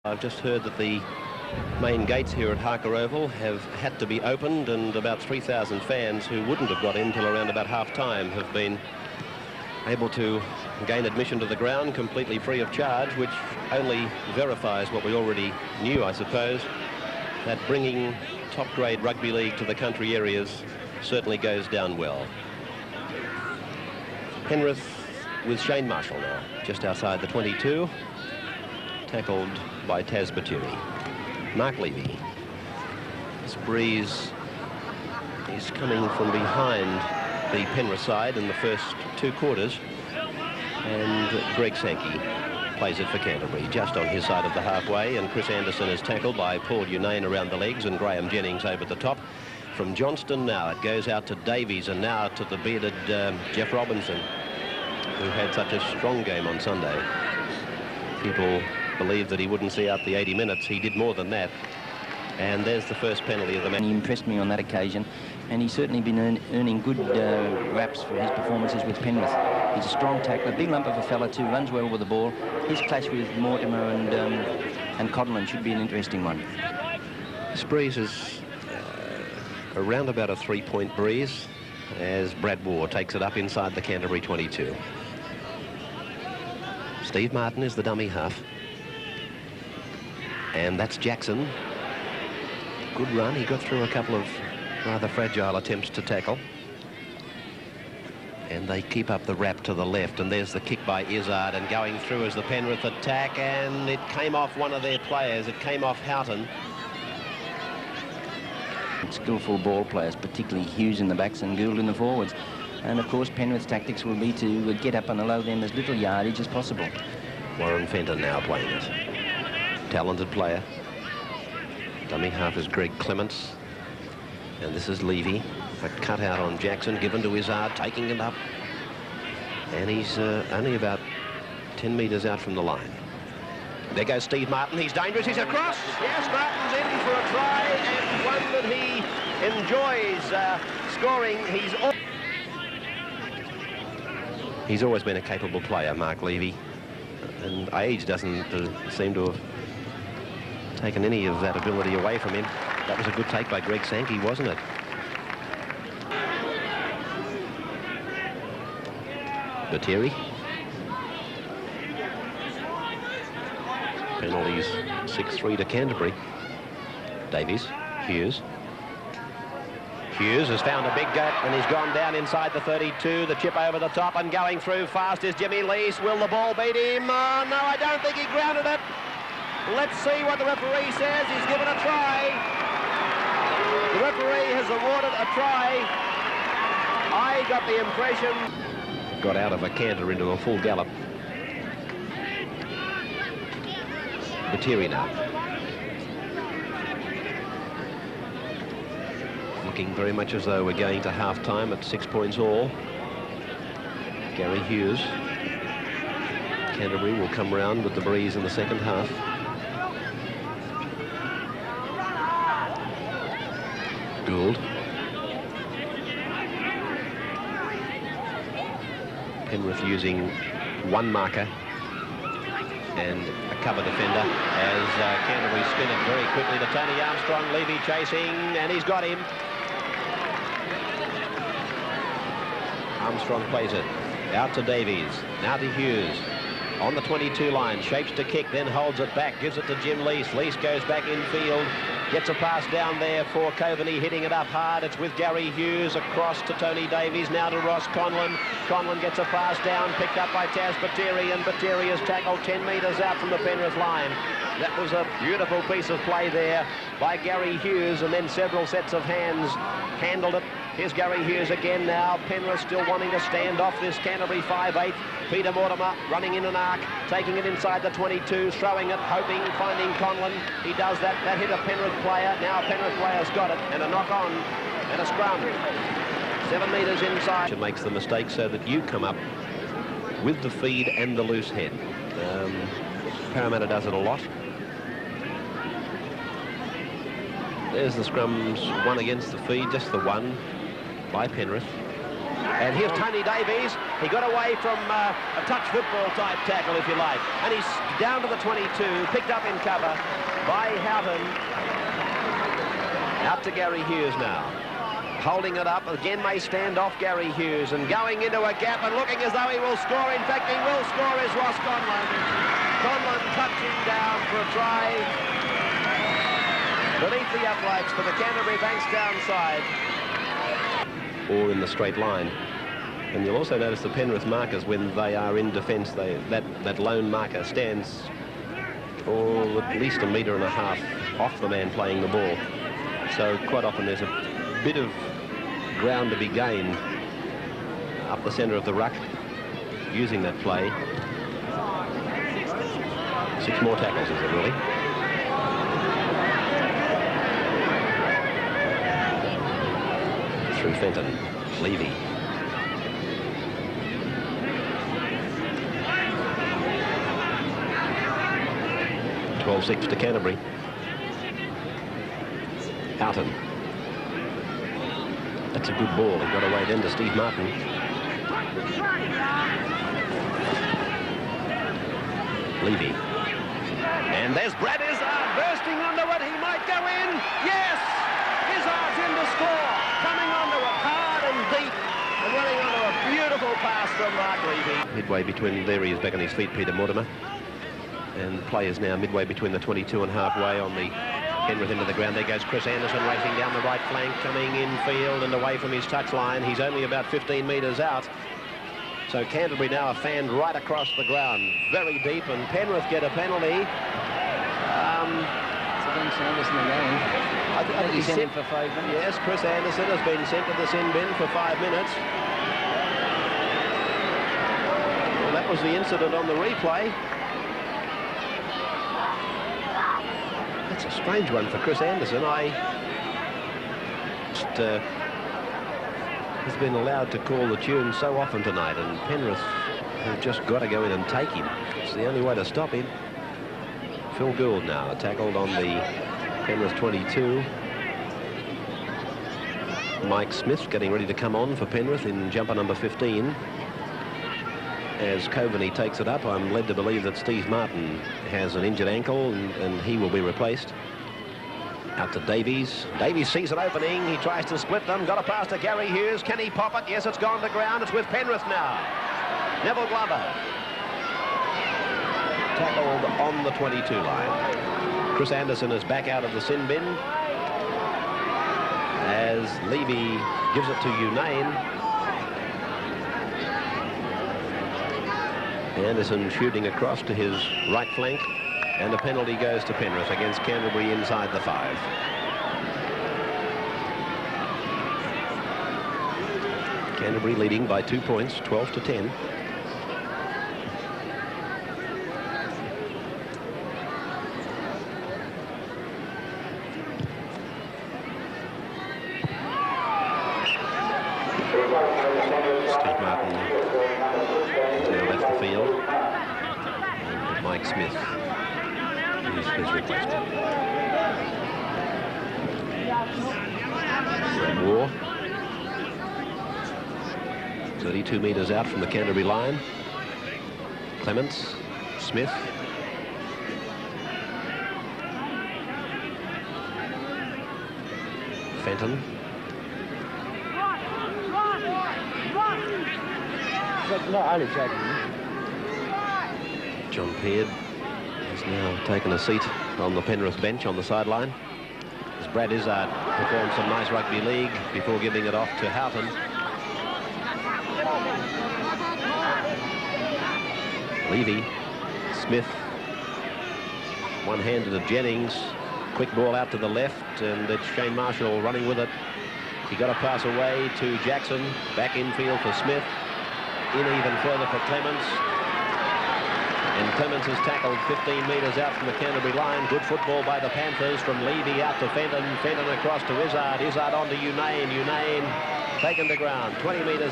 I've just heard that the main gates here at Harker Oval have had to be opened, and about 3,000 fans who wouldn't have got in till around about half-time have been able to gain admission to the ground completely free of charge, which only verifies what we already knew, I suppose, that bringing top-grade rugby league to the country areas certainly goes down well. Penrith with Shane Marshall now, just outside the 22, tackled by Taz Baturi. Mark Levy. This breeze is coming from behind the Penrith side in the first two quarters, and Greg Sankey plays it for Canterbury just on his side of the halfway, and Chris Anderson is tackled by Paul Unane around the legs and Graham Jennings over the top. From Johnston now it goes out to Davies, and now to the bearded Jeff Robinson, who had such a strong game on Sunday. People believed that he wouldn't see out the 80 minutes. He did more than that. And there's the first penalty of the match. He impressed me on that occasion, and he's certainly been earning good raps for his performances with Penrith. He's a strong tackler, big lump of a fella too, runs well with the ball. His clash with Mortimer and Codlin should be an interesting one. This breeze is around about a 3-point breeze as Brad Waugh takes it up inside the Canterbury 22. Steve Martin is the dummy half. And that's Jackson. Good run. He got through a couple of rather fragile attempts to tackle. And they keep up the wrap to the left. And there's the kick by Izzard, and going through as the Penrith attack. And it came off one of their players. It came off Houghton. Skillful ball players, particularly Hughes in the backs and Gould in the forwards. And of course Penrith's tactics will be to get up and allow them as little yardage as possible. Warren Fenton now playing it. Talented player. Dummy half is Greg Clements. And this is Levy. A cutout on Jackson, given to Izzard, taking it up. And he's only about 10 metres out from the line. There goes Steve Martin. He's dangerous. He's across. Yes, Martin's in for a try, and one that he enjoys scoring. He's always been a capable player, Mark Levy. And age doesn't seem to have taken any of that ability away from him. That was a good take by Greg Sankey, wasn't it? Baturi. Penalties 6-3 to Canterbury. Davies, Hughes. Hughes has found a big gap, and he's gone down inside the 32. The chip over the top, and going through fast is Jimmy Lease. Will the ball beat him? Oh, no, I don't think he grounded it. Let's see what the referee says. He's given a try. The referee has awarded a try. I got the impression. Got out of a canter into a full gallop. Baturi now. Looking very much as though we're going to half-time at 6 points all. Gary Hughes. Canterbury will come round with the breeze in the second half. Gould. Penrith using one marker and a cover defender as Canterbury spin it very quickly to Tony Armstrong. Levy chasing, and he's got him. Armstrong plays it out to Davies, now to Hughes. On the 22 line, shapes to kick, then holds it back, gives it to Jim Lease. Lease goes back infield, gets a pass down there for Coveney, hitting it up hard. It's with Gary Hughes across to Tony Davies, now to Ross Conlon. Conlon gets a pass down, picked up by Taz Baturi, and Baturi is tackled 10 metres out from the Penrith line. That was a beautiful piece of play there by Gary Hughes, and then several sets of hands handled it. Here's Gary Hughes again now. Penrith still wanting to stand off this Canterbury 5-8. Peter Mortimer running in an arc, taking it inside the 22, throwing it, hoping, finding Conlon. He does that. That hit a Penrith player. Now a Penrith player's got it, and a knock on and a scrum. 7 metres inside. It makes the mistake so that you come up with the feed and the loose head. Parramatta does it a lot. There's the scrums, one against the feed, just the one by Penrith. And here's Tony Davies, He got away from a touch football type tackle, if you like. And he's down to the 22, picked up in cover by Houghton. Out to Gary Hughes now. Holding it up, again may stand off Gary Hughes, and going into a gap and looking as though he will score. In fact, he will score is Ross Conlon. Conlon touching down for a try beneath the uprights for the Canterbury Bankstown side. All in the straight line. And you'll also notice the Penrith markers, when they are in defence, that lone marker stands at least 1.5 metres off the man playing the ball. So quite often there's a bit of ground to be gained up the centre of the ruck using that play. 6 more tackles, is it really? Through Fenton. Levy. (12-6) to Canterbury. Houghton. That's a good ball. He got away then to Steve Martin. Levy. And there's Brad Izzard bursting onto it. He might go in. Yes! Izzard's in to score. Coming onto it hard and deep. And running onto a beautiful pass from Mark Levy. Midway between, there he is back on his feet, Peter Mortimer. And the play is now midway between the 22 and halfway on the Penrith into the ground. There goes Chris Anderson racing down the right flank, coming infield and away from his touchline. He's only about 15 metres out. So Canterbury now are fanned right across the ground, very deep, and Penrith get a penalty. It's against Anderson again. I think he's sent him for 5 minutes. Yes, Chris Anderson has been sent to the sin bin for 5 minutes. Well, that was the incident on the replay. That's a strange one for Chris Anderson. He's been allowed to call the tune so often tonight, and Penrith have just got to go in and take him. It's the only way to stop him. Phil Gould now tackled on the Penrith 22. Mike Smith getting ready to come on for Penrith in jumper number 15. As Coveney takes it up, I'm led to believe that Steve Martin has an injured ankle, and he will be replaced. Out to Davies. Davies sees an opening. He tries to split them. Got a pass to Gary Hughes. Can he pop it? Yes, it's gone to ground. It's with Penrith now. Neville Glover. Tackled on the 22 line. Chris Anderson is back out of the sin bin as Levy gives it to Unane. Anderson shooting across to his right flank, and a penalty goes to Penrith against Canterbury inside the 5. Canterbury leading by 2 points, 12-10. Steve Martin has now left the field, and Mike Smith is his replacement. Brad Waugh, 32 metres out from the Canterbury line. Clements, Smith. Fenton. John Peard has now taken a seat on the Penrith bench on the sideline as Brad Izzard performed some nice rugby league before giving it off to Houghton. Levy, Smith, one-handed to Jennings, quick ball out to the left, and it's Shane Marshall running with it. He got a pass away to Jackson, back infield for Smith, in even further for Clements, and Clements is tackled 15 metres out from the Canterbury line. Good football by the Panthers from Levy out to Fenton, Fenton across to Izzard, Izzard on to Unane, Unane taken to ground 20 metres